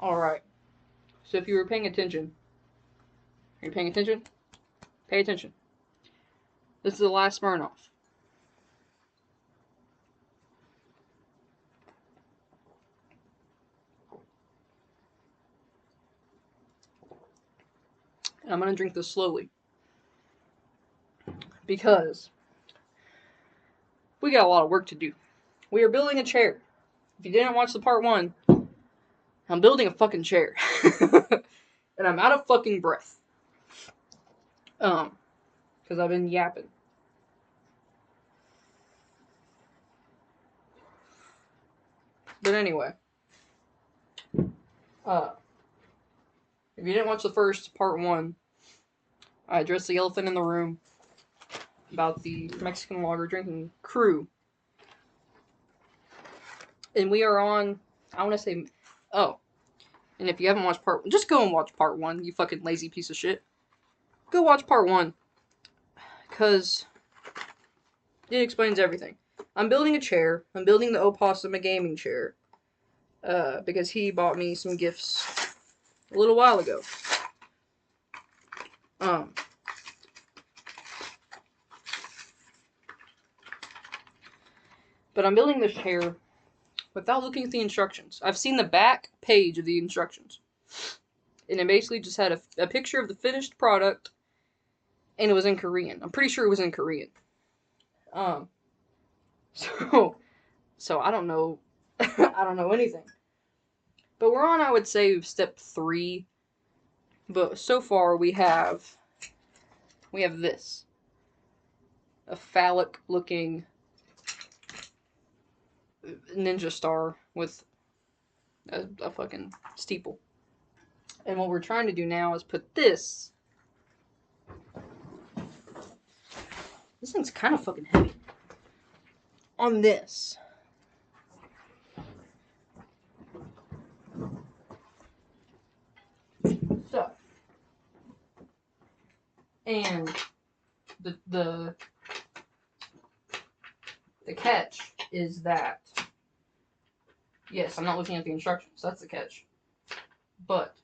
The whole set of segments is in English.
Alright, so if you were paying attention, are you paying attention? Pay attention. This is the last Smirnoff. And I'm going to drink this slowly. Because we got a lot of work to do. We are building a chair. If you didn't watch the part 1, I'm building a fucking chair. And I'm out of fucking breath. Because I've been yapping. But anyway. If you didn't watch the first part 1, I addressed the elephant in the room about the Mexican lager drinking crew. And we are on, I want to say, and if you haven't watched part 1, just go and watch part 1, you fucking lazy piece of shit. Go watch part 1. Because it explains everything. I'm building a chair. I'm building the Opossum gaming chair. Because he bought me some gifts a little while ago. But I'm building this chair without looking at the instructions. I've seen the back page of the instructions. And it basically just had a picture of the finished product, and it was in Korean. I'm pretty sure it was in Korean. So I don't know, I don't know anything. But we're on, I would say, step 3. But so far we have this. A phallic-looking ninja star with a fucking steeple. And what we're trying to do now is put this. This thing's kind of fucking heavy. On this. So. And the catch is that, yes, I'm not looking at the instructions. That's the catch. But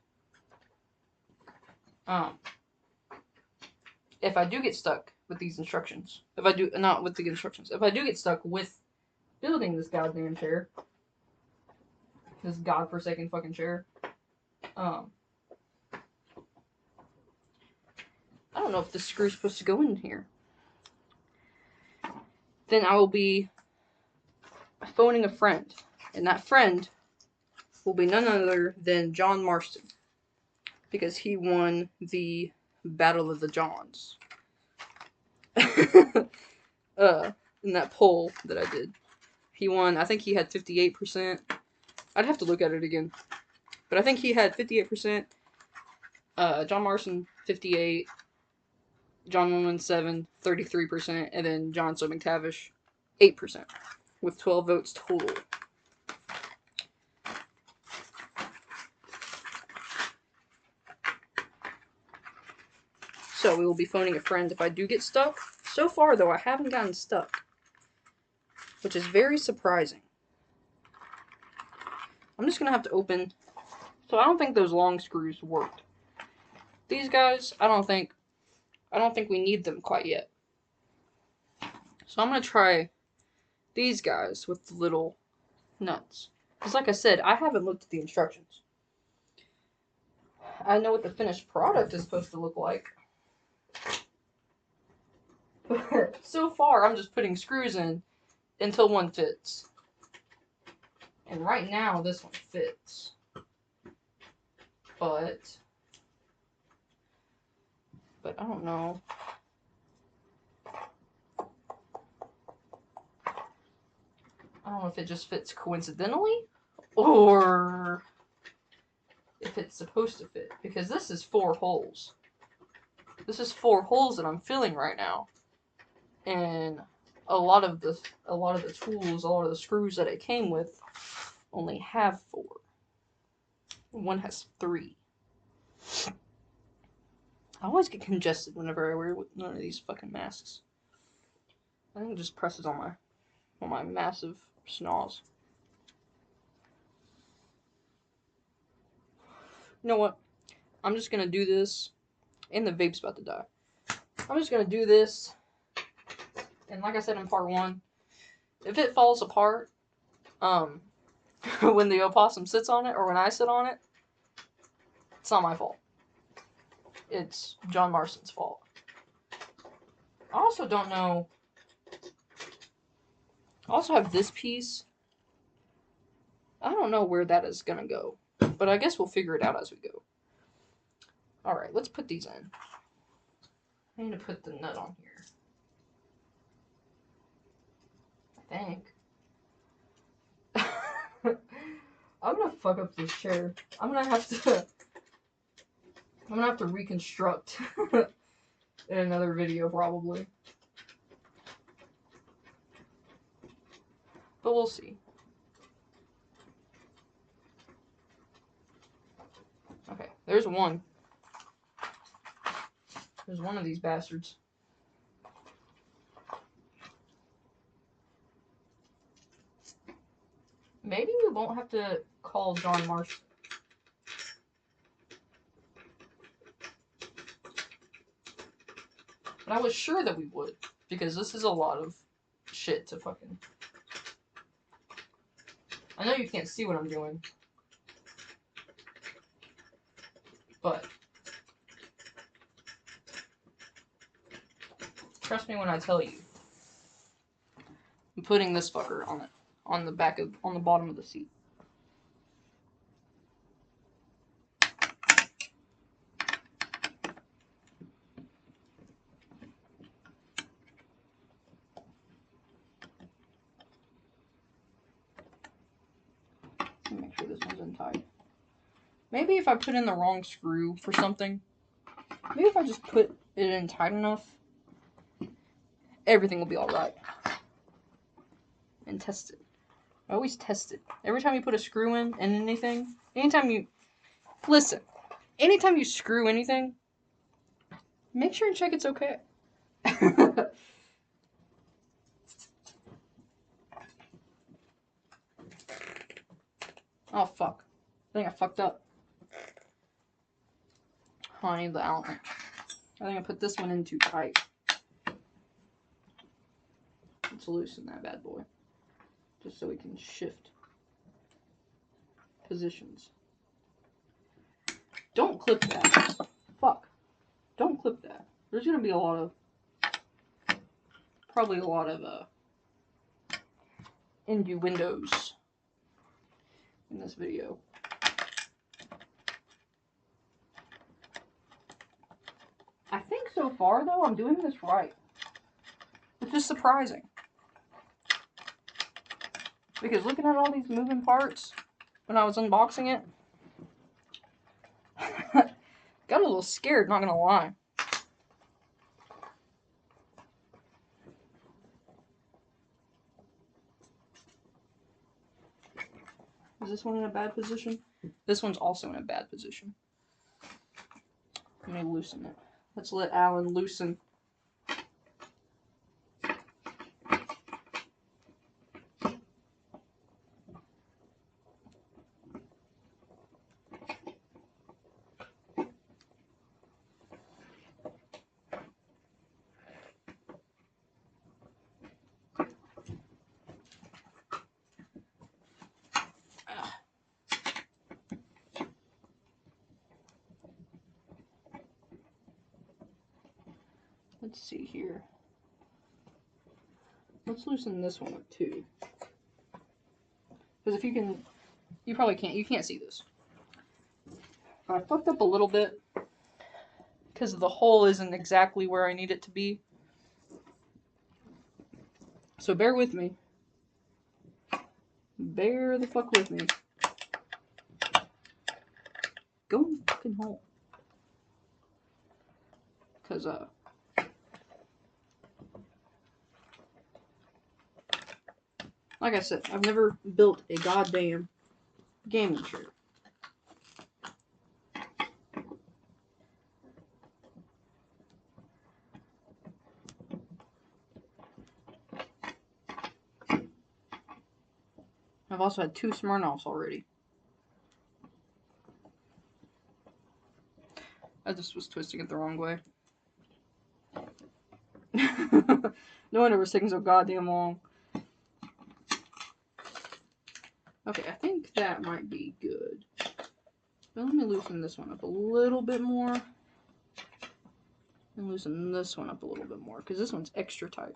if I do get stuck with these instructions, if I do get stuck with building this goddamn chair, this godforsaken fucking chair, I don't know if this screw's supposed to go in here. Then I will be phoning a friend, and that friend will be none other than John Marston, because he won the Battle of the Johns. In that poll that I did. He won, I think he had 58%. I'd have to look at it again. But I think he had 58%. John Marston, 58%. John Woman, 7%, 33%. And then John So McTavish, 8%. With 12 votes total. So we will be phoning a friend if I do get stuck. So far, though, I haven't gotten stuck. Which is very surprising. I'm just going to have to open. So I don't think those long screws worked. These guys, I don't think we need them quite yet. So I'm going to try these guys with the little nuts. Because like I said, I haven't looked at the instructions. I know what the finished product is supposed to look like. But so far, I'm just putting screws in until one fits. And right now, this one fits. But I don't know. I don't know if it just fits coincidentally, or if it's supposed to fit. Because this is 4 holes. This is 4 holes that I'm filling right now. And a lot of the tools, a lot of the screws that it came with only have 4. One has 3. I always get congested whenever I wear one of these fucking masks. I think it just presses on my massive schnoz. You know what? I'm just gonna do this, and the vape's about to die. I'm just gonna do this, and like I said in part 1, if it falls apart, when the opossum sits on it, or when I sit on it, it's not my fault. It's John Marston's fault. I also don't know. I also have this piece. I don't know where that is gonna go, but I guess we'll figure it out as we go. Alright, let's put these in. I need to put the nut on here. I think. I'm gonna fuck up this chair. I'm gonna have to reconstruct in another video probably. But we'll see. Okay, there's one. There's one of these bastards. Maybe we won't have to call John Marston. But I was sure that we would, because this is a lot of shit to fucking... I know you can't see what I'm doing. But trust me when I tell you. I'm putting this fucker on it. On the bottom of the seat. Let me make sure this one's in tight. Maybe if I put in the wrong screw for something, maybe if I just put it in tight enough, everything will be alright. And test it. I always test it. Every time you put a screw in anything, anytime you screw anything, make sure and check it's okay. Oh fuck. I think I fucked up. Oh, I need the Allen wrench. I think I put this one in too tight. Let's loosen that bad boy. Just so we can shift positions. Don't clip that. Fuck. Don't clip that. There's gonna be probably a lot of innuendos in this video. I think so far though I'm doing this right, which is surprising. Because looking at all these moving parts when I was unboxing it, got a little scared, not gonna lie. Is this one in a bad position? This one's also in a bad position. Let me loosen it. Let's let Alan loosen. Let's see here. Let's loosen this one up too. Because if you can, you probably can't, you can't see this. But I fucked up a little bit because the hole isn't exactly where I need it to be. So bear with me. Bear the fuck with me. Go in the fucking hole. Because, like I said, I've never built a goddamn gaming chair. I've also had 2 Smirnoffs already. I just was twisting it the wrong way. No wonder it was taking so goddamn long. Okay, I think that might be good. But let me loosen this one up a little bit more. And loosen this one up a little bit more, because this one's extra tight.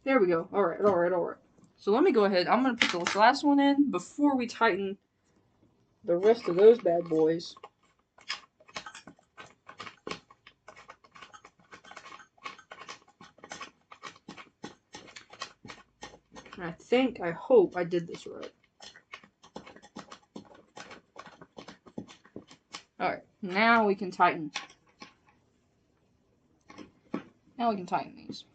There we go. Alright, alright, alright. So let me go ahead. I'm going to put the last one in before we tighten the rest of those bad boys. And I hope I did this right. Alright, now we can tighten. Now we can tighten these.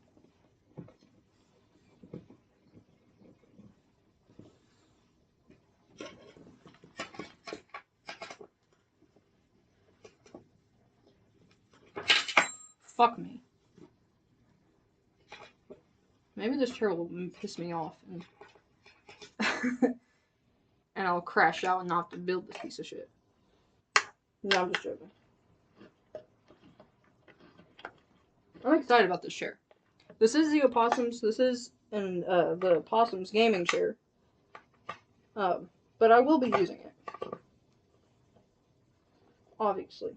Fuck me. Maybe this chair will piss me off and, and I'll crash out and not have to build this piece of shit. No, I'm just joking. I'm excited about this chair. This is the opossums. This is the opossums gaming chair. But I will be using it. Obviously.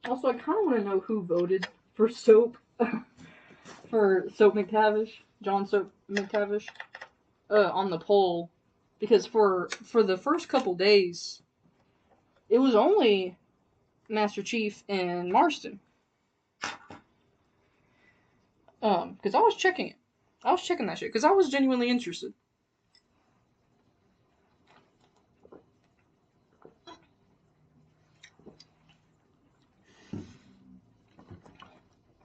Also, I kind of want to know who voted for Soap. For Soap McTavish. John Soap McTavish. On the poll. Because for the first couple days, it was only Master Chief and Marston. Because I was checking it. I was checking that shit. Because I was genuinely interested.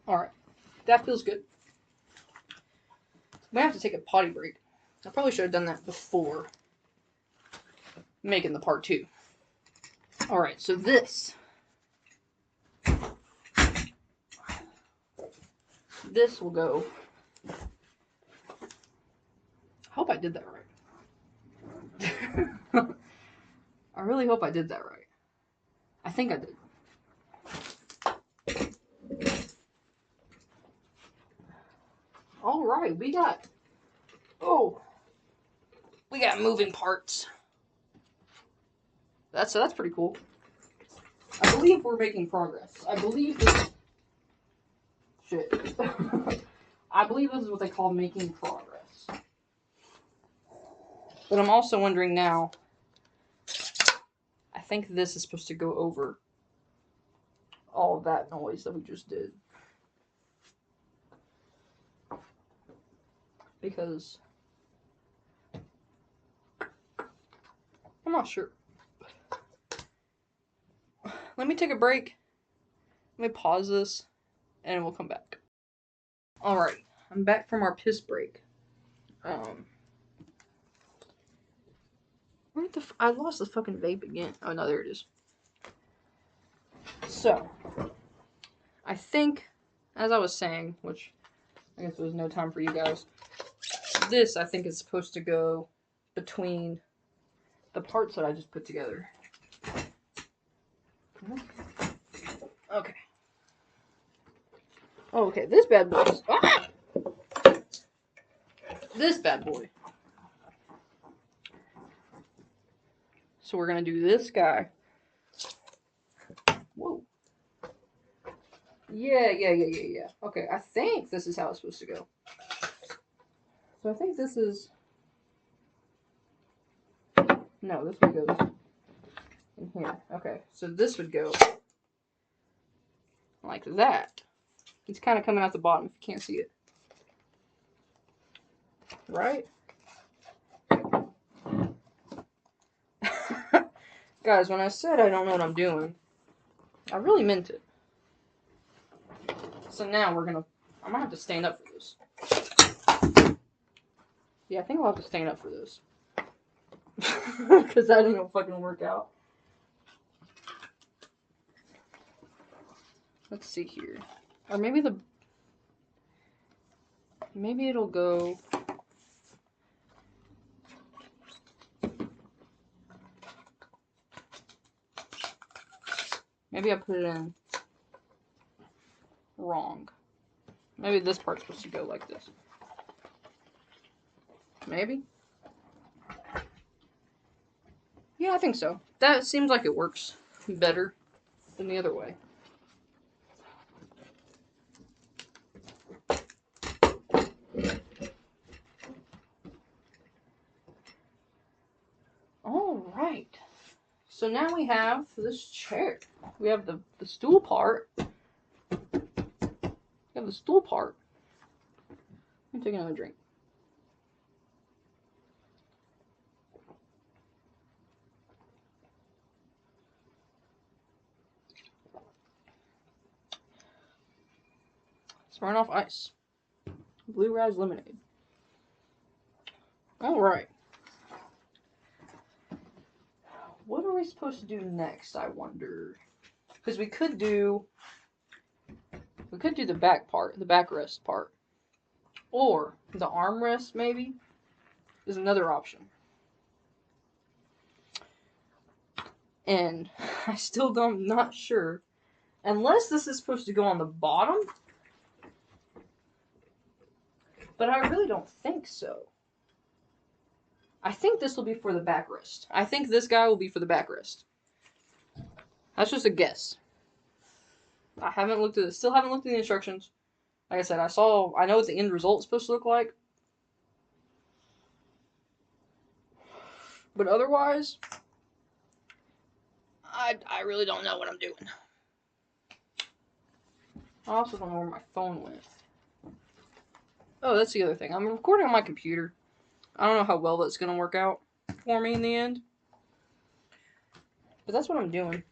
Alright. That feels good. We have to take a potty break. I probably should have done that before making the part 2. Alright, so this will go. I hope I did that right. I really hope I did that right. I think I did. Alright, we got moving parts. That's pretty cool. I believe we're making progress. I believe this shit. I believe this is what they call making progress. But I'm also wondering now, I think this is supposed to go over all of that noise that we just did. Because I'm not sure. Let me take a break. Let me pause this, and we'll come back. Alright, I'm back from our piss break. Where the I lost the fucking vape again. Oh no, there it is. So, I think, as I was saying, which I guess there was no time for you guys, this I think is supposed to go between the parts that I just put together. Okay. Oh, okay, this bad boy is... Ah! This bad boy. So we're gonna do this guy. Whoa. Yeah. Okay, I think this is how it's supposed to go. So I think this is... No, this one goes in here. Okay, so this would go like that. It's kind of coming out the bottom if you can't see it. Right? Guys, when I said I don't know what I'm doing, I really meant it. So now I'm gonna have to stand up for this. Yeah, I think I'll have to stand up for this. Because that ain't gonna fucking work out. Let's see here. Or maybe maybe it'll go. Maybe I put it in wrong. Maybe this part's supposed to go like this. Maybe? Yeah, I think so. That seems like it works better than the other way. Alright. So now we have this chair. We have the stool part. We have the stool part. Let me take another drink. Smirnoff Ice. Blue Raz Lemonade. Alright. What are we supposed to do next, I wonder? Because we could do the back part, the backrest part. Or the armrest, maybe, is another option. And I still don't, not sure. Unless this is supposed to go on the bottom. But I really don't think so. I think this will be for the backrest. I think this guy will be for the backrest. That's just a guess. I haven't looked at it. Still haven't looked at the instructions. Like I said, I know what the end result's supposed to look like. But otherwise, I really don't know what I'm doing. I also don't know where my phone went. Oh, that's the other thing. I'm recording on my computer. I don't know how well that's going to work out for me in the end. But that's what I'm doing.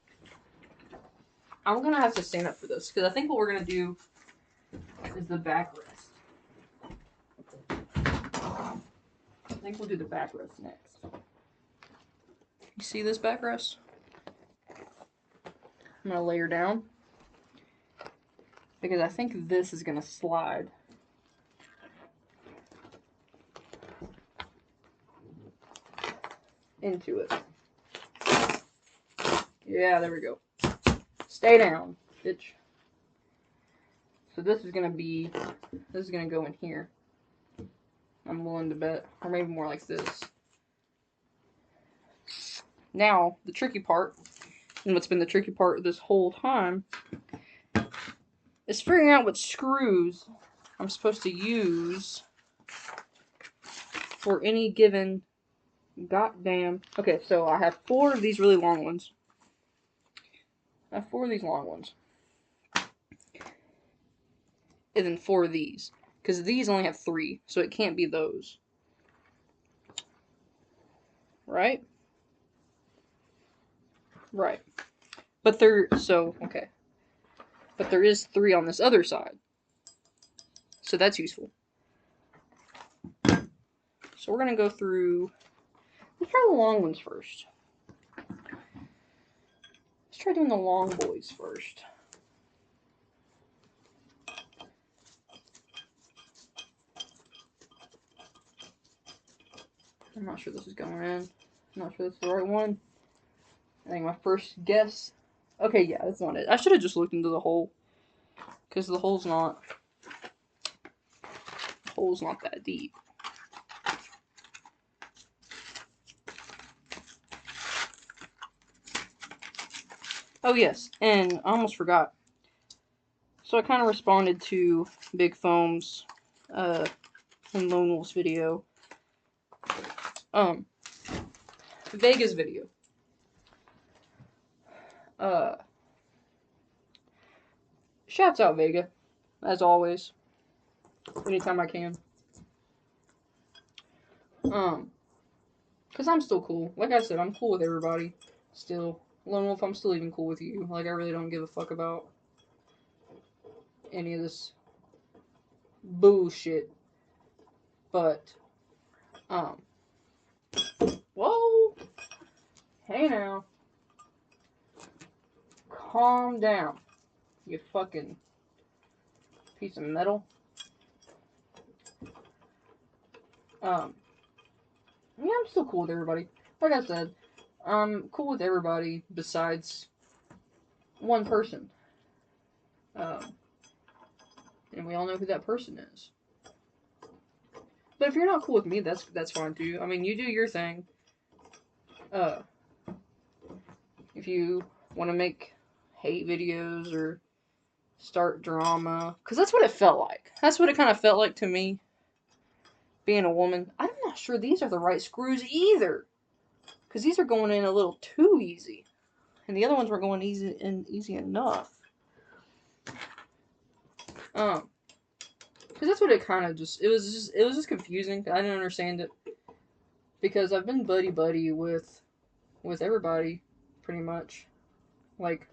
I'm going to have to stand up for this, because I think what we're going to do is the backrest. I think we'll do the backrest next. You see this backrest? I'm going to lay her down, because I think this is going to slide. Into it. Yeah, there we go. Stay down, bitch. So this is gonna go in here. I'm willing to bet. Or maybe more like this. Now, the tricky part, and what's been the tricky part this whole time, is figuring out what screws I'm supposed to use for any given goddamn. Okay, so I have 4 of these really long ones. I have 4 of these long ones. And then 4 of these. Because these only have 3, so it can't be those. Right? Right. But okay. But there is 3 on this other side. So that's useful. So we're going to go through. Let's try the long ones first. Let's try doing the long boys first. I'm not sure this is going in. I'm not sure that's the right one. I think my first guess. Okay, yeah, that's not it. I should have just looked into the hole. Because the hole's not that deep. Oh, yes, and I almost forgot. So I kind of responded to Big Foam's and Lone Wolf's video. Vega's video. Shouts out Vega, as always. Anytime I can. Because I'm still cool. Like I said, I'm cool with everybody. Still. Lone Wolf, I'm still even cool with you. Like, I really don't give a fuck about any of this bullshit. But, whoa! Hey now. Calm down. You fucking piece of metal. Yeah, I'm still cool with everybody. Like I said, I'm cool with everybody besides one person. And we all know who that person is. But if you're not cool with me, that's fine too. I mean, you do your thing. If you want to make hate videos or start drama, because that's what it felt like. That's what it kind of felt like to me, being a woman. I'm not sure these are the right screws either, because these are going in a little too easy, and the other ones were going easy enough. Because that's what it kind of it was just confusing. I didn't understand it, because I've been buddy with everybody, pretty much. Like,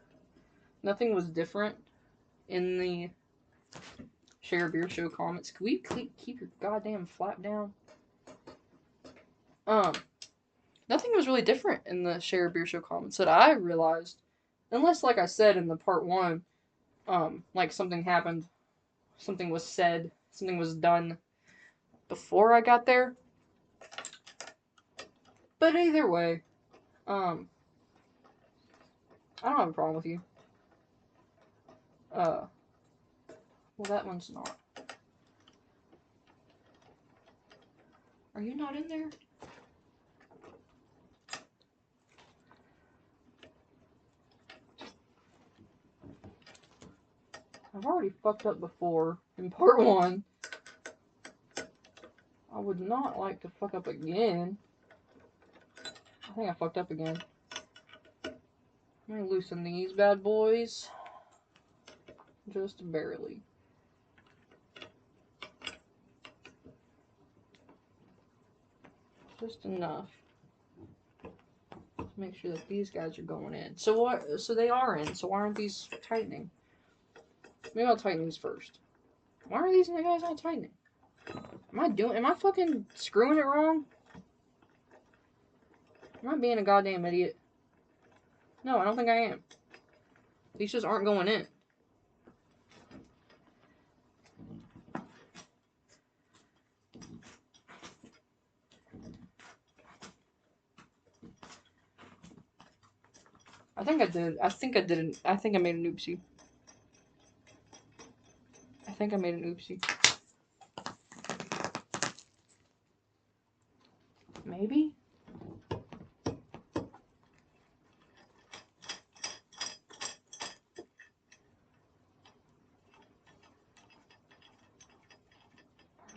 nothing was different in the Share Beer Show comments. Can we keep your goddamn flap down? Nothing was really different in the Share Beer Show comments that I realized. Unless, like I said in the part 1, like something happened, something was said, something was done before I got there. But either way, I don't have a problem with you. Well, that one's not. Are you not in there? I've already fucked up before in part 1. I would not like to fuck up again. I think I fucked up again. Let me loosen these bad boys. Just barely. Just enough to make sure that these guys are going in. So what? So they are in. So why aren't these tightening? Maybe I'll tighten these first. Why are these guys not tightening? Am I fucking screwing it wrong? Am I being a goddamn idiot? No, I don't think I am. These just aren't going in. I think I did. I think I didn't. I think I made an oopsie. I think I made an oopsie. Maybe?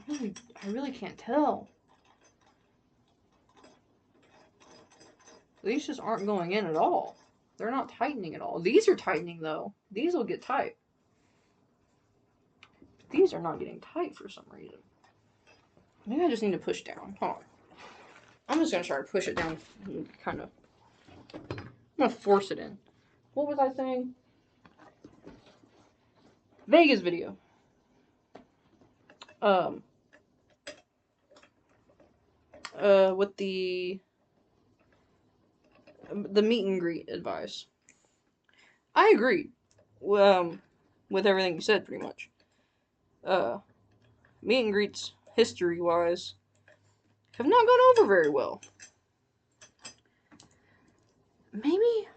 I really can't tell. These just aren't going in at all. They're not tightening at all. These are tightening, though. These will get tight. These are not getting tight for some reason. Maybe I just need to push down. Hold on. I'm just going to try to push it down. Kind of. I'm going to force it in. What was I saying? Vegas video. With the meet and greet advice. I agree. With everything you said, pretty much. Meet and greets, history-wise, have not gone over very well. Maybe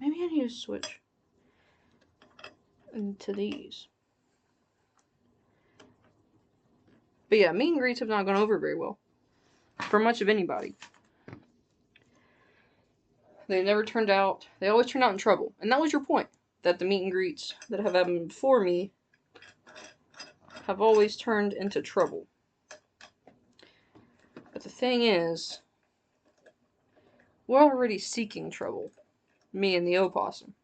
I need to switch into these. But yeah, meet and greets have not gone over very well for much of anybody. They never turned out. They always turned out in trouble, and that was your point. That the meet and greets that have happened before me have always turned into trouble. But the thing is, we're already seeking trouble. Me and the opossum.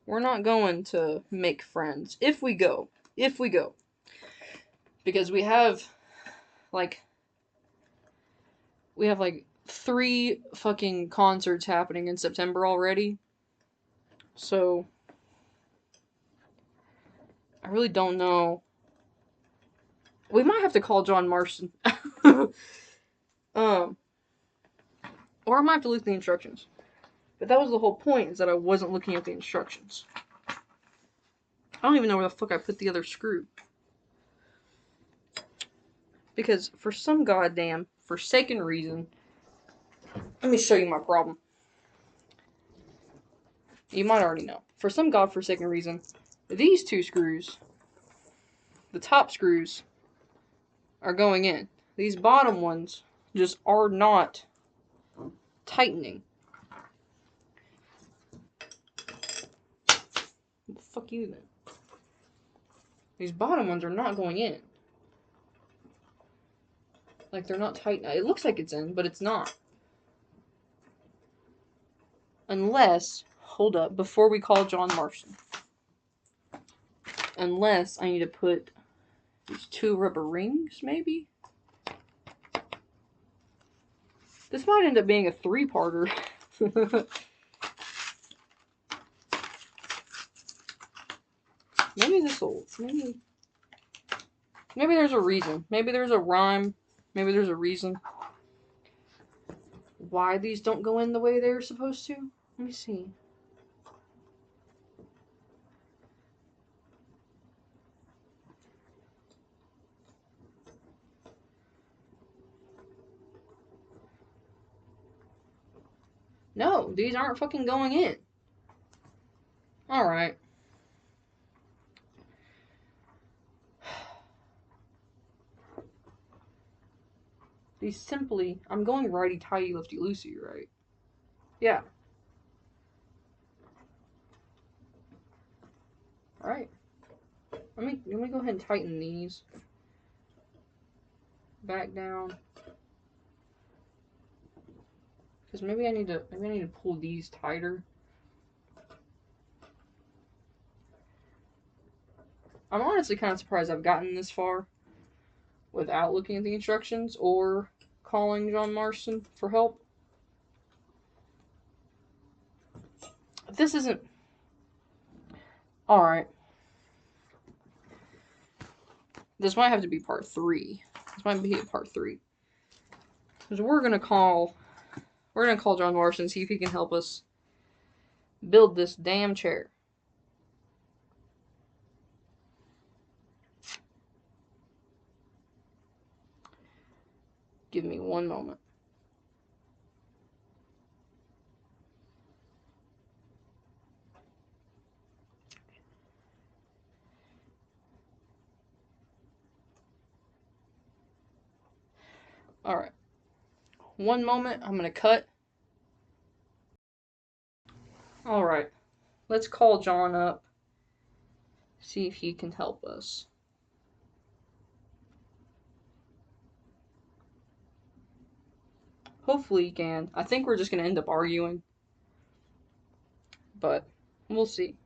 We're not going to make friends. If we go. Because we have, like 3 fucking concerts happening in September already. So, I really don't know. We might have to call John Marston. Or I might have to look at the instructions. But that was the whole point, is that I wasn't looking at the instructions. I don't even know where the fuck I put the other screw. Because for some goddamn forsaken reason, let me show you my problem. You might already know. For some godforsaken reason, these two screws, the top screws, are going in. These bottom ones just are not tightening. Well, fuck you then. These bottom ones are not going in. Like, they're not tight. It looks like it's in, but it's not. Unless, hold up, before we call John Marston. Unless I need to put these two rubber rings, maybe? This might end up being a three-parter. Maybe this will, maybe there's a reason. Maybe there's a rhyme. Maybe there's a reason why these don't go in the way they're supposed to. Let me see. No, these aren't fucking going in. Alright. These simply... I'm going righty-tighty, lefty-loosey, right? Yeah. Alright. Let me go ahead and tighten these. Back down. Because maybe I need to pull these tighter. I'm honestly kind of surprised I've gotten this far without looking at the instructions or calling John Marston for help. This isn't... Alright. This might have to be part 3. This might be part 3. Because we're gonna call John Marston and see if he can help us build this damn chair. Give me one moment. Alright. One moment, I'm gonna cut. Alright. Let's call John up. See if he can help us. Hopefully he can. I think we're just gonna end up arguing. But we'll see.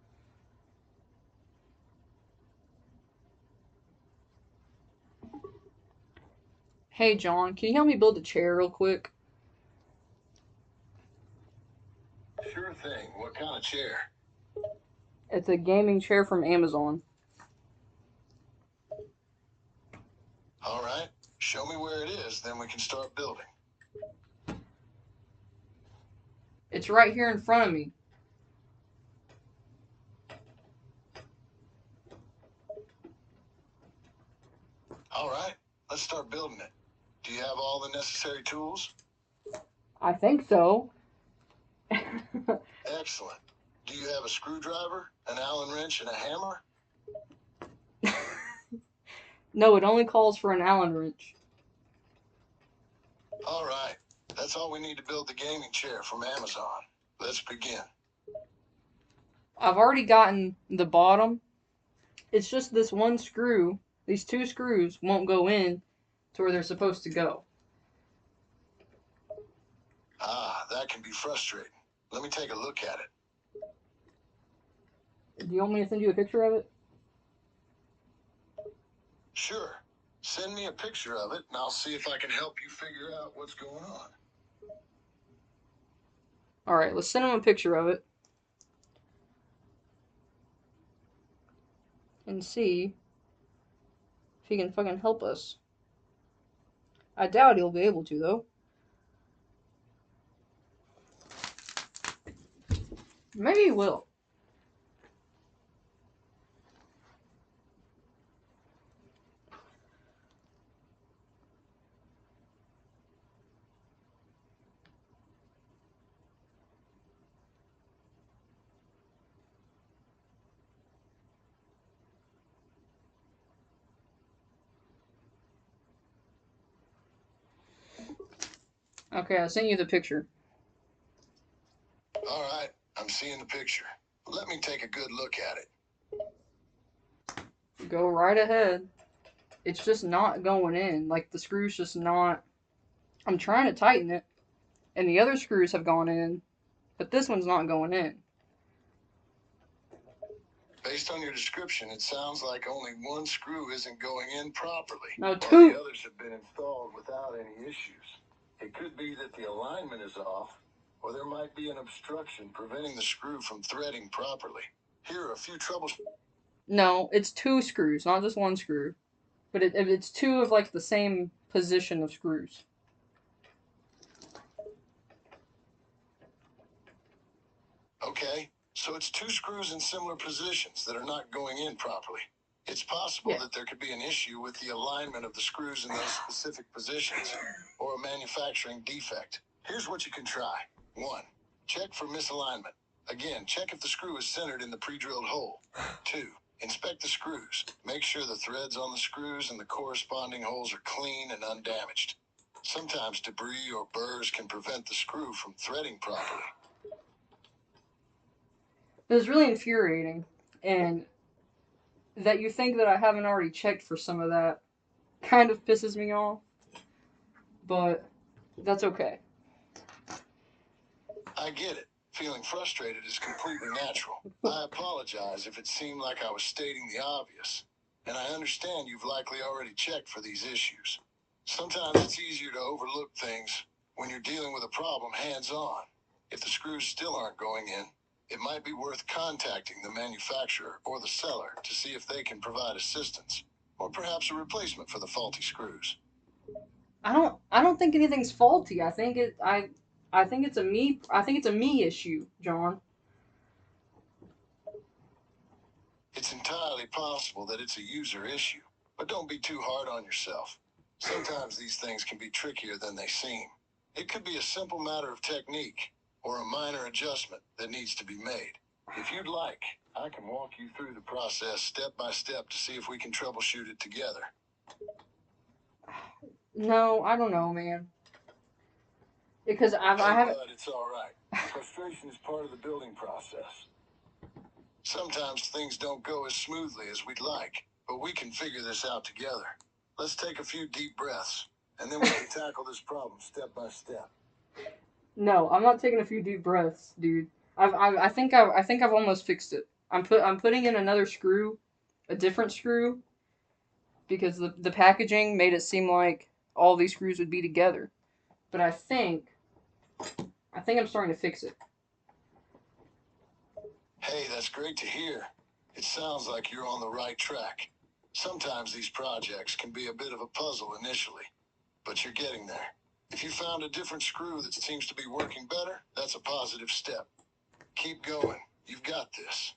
Hey John, can you help me build a chair real quick? Sure thing. What kind of chair? It's a gaming chair from Amazon. All right. Show me where it is, then we can start building. It's right here in front of me. All right. Let's start building it. Do you have all the necessary tools? I think so. Excellent. Do you have a screwdriver, an Allen wrench, and a hammer? No, it only calls for an Allen wrench. All right. That's all we need to build the gaming chair from Amazon. Let's begin. I've already gotten the bottom. It's just this one screw. These two screws won't go in to where they're supposed to go. Ah, that can be frustrating. Let me take a look at it. Do you want me to send you a picture of it? Sure. Send me a picture of it, and I'll see if I can help you figure out what's going on. Alright, let's send him a picture of it. And see if he can fucking help us. I doubt he'll be able to, though. Maybe he will. Okay, I sent you the picture. All right, I'm seeing the picture. Let me take a good look at it. Go right ahead. It's just not going in. Like, the screw's just not... I'm trying to tighten it, and the other screws have gone in, but this one's not going in. Based on your description, it sounds like only one screw isn't going in properly. No, while two. the others have been installed without any issues. It could be that the alignment is off, or there might be an obstruction preventing the screw from threading properly. Here are a few troubles. No, it's two screws, not just one screw. But it's two of, like, the same position of screws. Okay, so it's two screws in similar positions that are not going in properly. It's possible that there could be an issue with the alignment of the screws in those specific positions, or a manufacturing defect. Here's what you can try. 1. Check for misalignment. Again, check if the screw is centered in the pre-drilled hole. 2. Inspect the screws. Make sure the threads on the screws and the corresponding holes are clean and undamaged. Sometimes debris or burrs can prevent the screw from threading properly. It was really infuriating, and that you think that I haven't already checked for some of that kind of pisses me off. But that's okay. I get it. Feeling frustrated is completely natural. I apologize if it seemed like I was stating the obvious, and I understand you've likely already checked for these issues. Sometimes it's easier to overlook things when you're dealing with a problem hands-on. If the screws still aren't going in, it might be worth contacting the manufacturer or the seller to see if they can provide assistance, or perhaps a replacement for the faulty screws. I don't think anything's faulty. I think it's a me issue, John. It's entirely possible that it's a user issue, but don't be too hard on yourself. Sometimes these things can be trickier than they seem. It could be a simple matter of technique, or a minor adjustment that needs to be made. If you'd like, I can walk you through the process step by step to see if we can troubleshoot it together. No, I don't know, man. Because I Hey, haven't. bud, it's all right. Frustration is part of the building process. Sometimes things don't go as smoothly as we'd like, but we can figure this out together. Let's take a few deep breaths, and then we can tackle this problem step by step. No, I'm not taking a few deep breaths, dude. I think I've almost fixed it. I'm putting in another screw, a different screw, because the packaging made it seem like all these screws would be together. But I think I'm starting to fix it. Hey, that's great to hear. It sounds like you're on the right track. Sometimes these projects can be a bit of a puzzle initially, but you're getting there. If you found a different screw that seems to be working better, that's a positive step. Keep going. You've got this.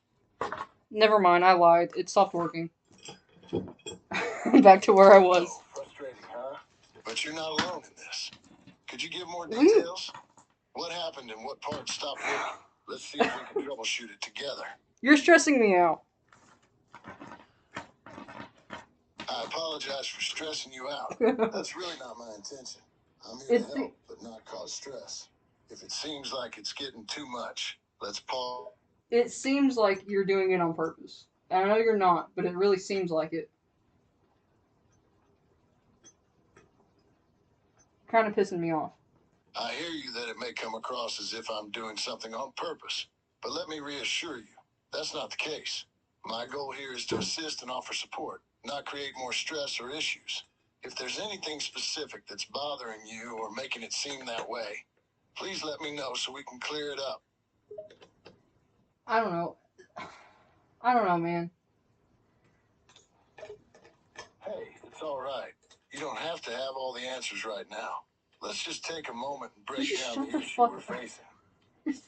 Never mind, I lied. It stopped working. Back to where I was. Oh, frustrating, huh? But you're not alone in this. Could you give more Will you- details? What happened and what parts stopped working? Let's see if we can troubleshoot it together. You're stressing me out. I apologize for stressing you out. That's really not my intention. I'm here It's to the, help, but not cause stress. If it seems like it's getting too much, let's pause. it seems like you're doing it on purpose. I know you're not, but it really seems like it. Kind of pissing me off. I hear you that it may come across as if I'm doing something on purpose, but let me reassure you, that's not the case. My goal here is to assist and offer support, not create more stress or issues. If there's anything specific that's bothering you or making it seem that way, please let me know so we can clear it up. I don't know. I don't know, man. Hey, it's all right. You don't have to have all the answers right now. Let's just take a moment and break Just down shut the the issue fuck we're up. facing.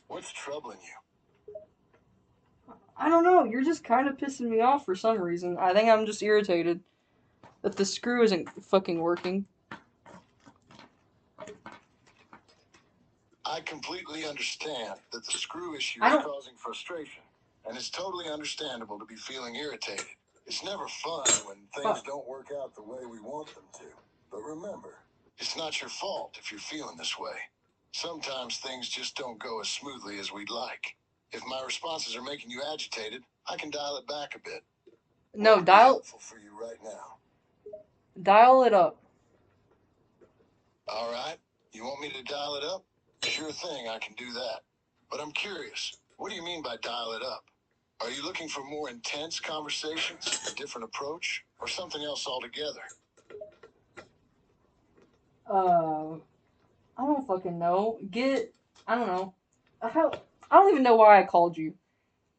What's troubling you? I don't know. You're just kind of pissing me off for some reason. I think I'm just irritated that the screw isn't fucking working. I completely understand that the screw issue is causing frustration, and it's totally understandable to be feeling irritated. It's never fun when things don't work out the way we want them to. But remember, it's not your fault if you're feeling this way. Sometimes things just don't go as smoothly as we'd like. If my responses are making you agitated, I can dial it back a bit. No, dial for you right now. Dial it up. All right. You want me to dial it up? Sure thing, I can do that. But I'm curious, what do you mean by dial it up? Are you looking for more intense conversations, a different approach, or something else altogether? I don't fucking know. I don't know. How, I don't even know why I called you.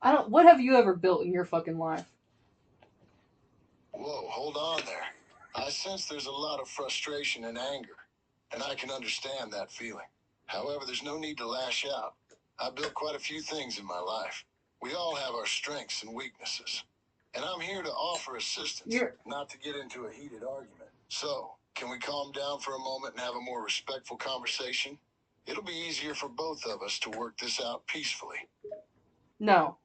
What have you ever built in your fucking life? Whoa, hold on there. I sense there's a lot of frustration and anger, and I can understand that feeling. However, there's no need to lash out. I built quite a few things in my life. We all have our strengths and weaknesses. And I'm here to offer assistance, not to get into a heated argument. So, can we calm down for a moment and have a more respectful conversation? It'll be easier for both of us to work this out peacefully. No.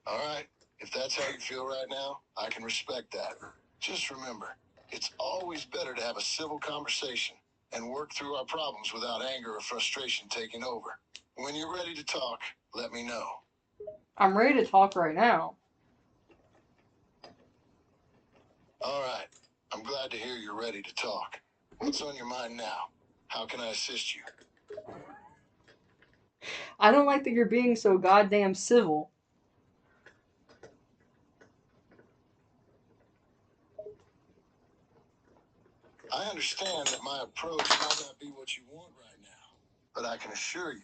All right. If that's how you feel right now, I can respect that. Just remember, it's always better to have a civil conversation and work through our problems without anger or frustration taking over. When you're ready to talk, let me know. I'm ready to talk right now. All right. I'm glad to hear you're ready to talk. What's on your mind now? How can I assist you? I don't like that you're being so goddamn civil. I understand that my approach might not be what you want right now, but I can assure you,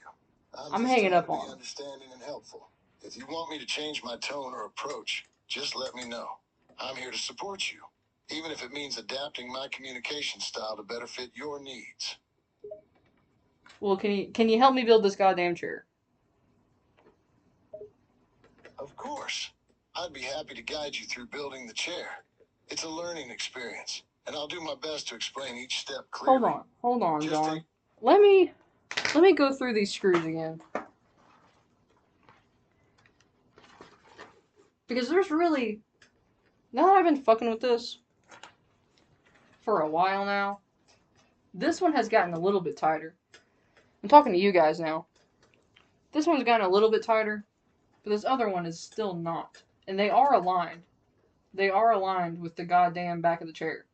I'm hanging up on. Be understanding and helpful. If you want me to change my tone or approach, just let me know. I'm here to support you, even if it means adapting my communication style to better fit your needs. Well, can you help me build this goddamn chair? Of course. I'd be happy to guide you through building the chair. It's a learning experience, and I'll do my best to explain each step clearly. Hold on, John. Let me go through these screws again. Because there's really, now that I've been fucking with this for a while now, this one has gotten a little bit tighter. I'm talking to you guys now. This one's gotten a little bit tighter, but this other one is still not. And they are aligned. They are aligned with the goddamn back of the chair.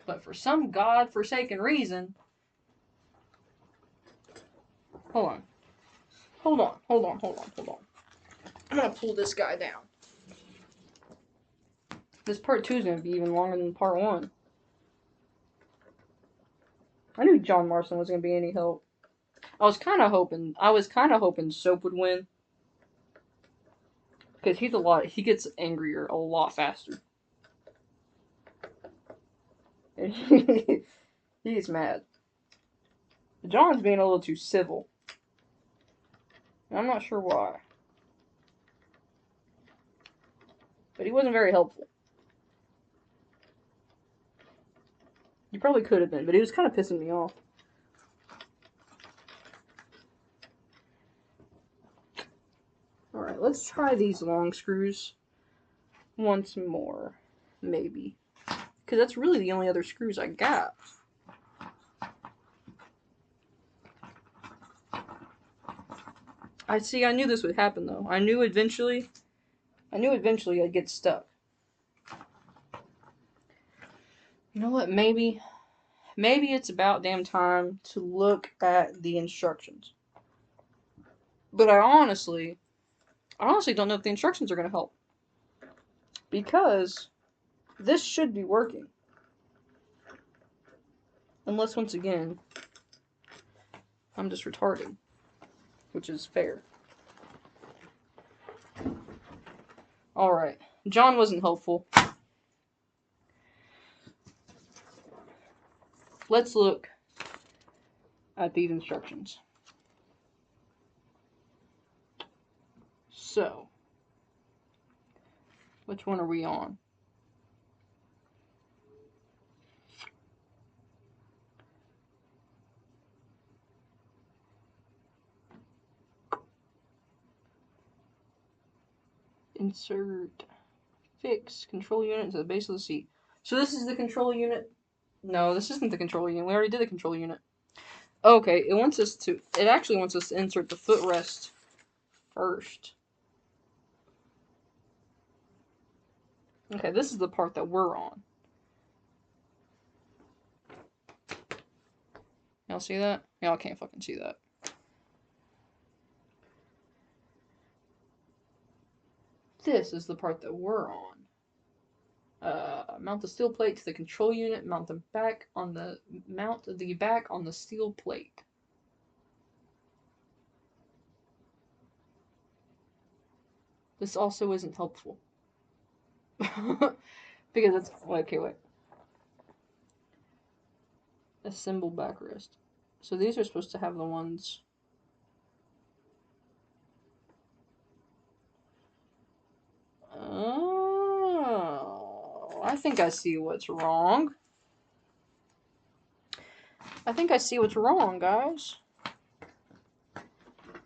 But for some godforsaken reason... Hold on. I'm gonna pull this guy down. This part 2 is gonna be even longer than part 1. I knew John Marston wasn't gonna be any help. I was kind of hoping Soap would win. Because he gets angrier a lot faster. And he gets mad. John's being a little too civil. And I'm not sure why. But he wasn't very helpful. He probably could have been, but he was kind of pissing me off. Alright, let's try these long screws once more. Maybe. Because that's really the only other screws I got. I knew this would happen though. I knew eventually I'd get stuck. You know what, maybe it's about damn time to look at the instructions. But I honestly don't know if the instructions are going to help. Because this should be working. Unless, once again, I'm just retarded. Which is fair. Alright. John wasn't helpful. Let's look at these instructions. So, which one are we on? Insert, fix, control unit to the base of the seat. So this is the control unit. No, this isn't the control unit. We already did the control unit. Okay, it actually wants us to insert the footrest first. Okay, this is the part that we're on. Y'all see that? Y'all can't fucking see that. This is the part that we're on. Mount the steel plate to the control unit. Mount the back on the steel plate. This also isn't helpful. Because it's... Okay, wait. Assemble backrest. So these are supposed to have the ones... Oh, I think I see what's wrong. I think I see what's wrong, guys.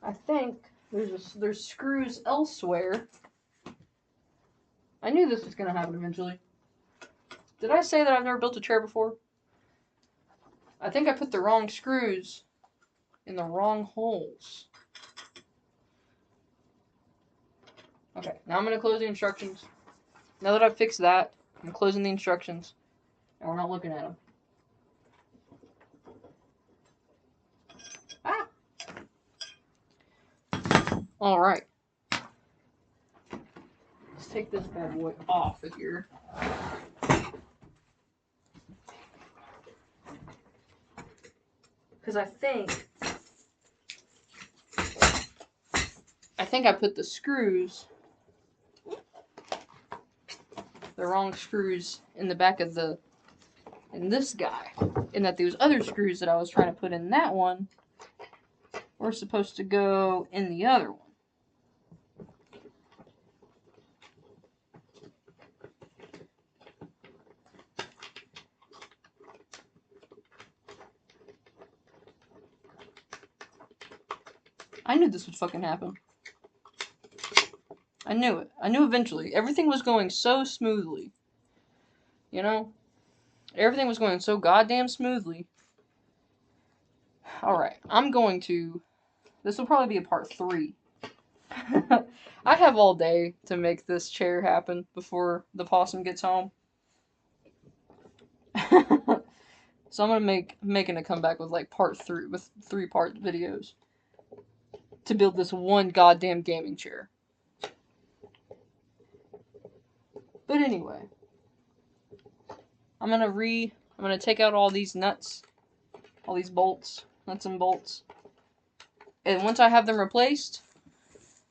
I think there's screws elsewhere. I knew this was gonna happen eventually. Did I say that I've never built a chair before? I think I put the wrong screws in the wrong holes. Okay, now I'm gonna close the instructions. Now that I've fixed that, I'm closing the instructions, and we're not looking at them. Ah! Alright. Let's take this bad boy off of here. Because I think I put the screws, the wrong screws in the back of in this guy. And that those other screws that I was trying to put in that one were supposed to go in the other one. I knew this would fucking happen. I knew it. I knew eventually. Everything was going so smoothly. You know? Everything was going so goddamn smoothly. Alright, this will probably be a part 3. I have all day to make this chair happen before the possum gets home. So I'm gonna making a comeback with like part 3, with 3-part videos. To build this one goddamn gaming chair. But anyway, I'm gonna take out all these nuts, all these bolts, nuts and bolts. And once I have them replaced,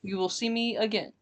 you will see me again.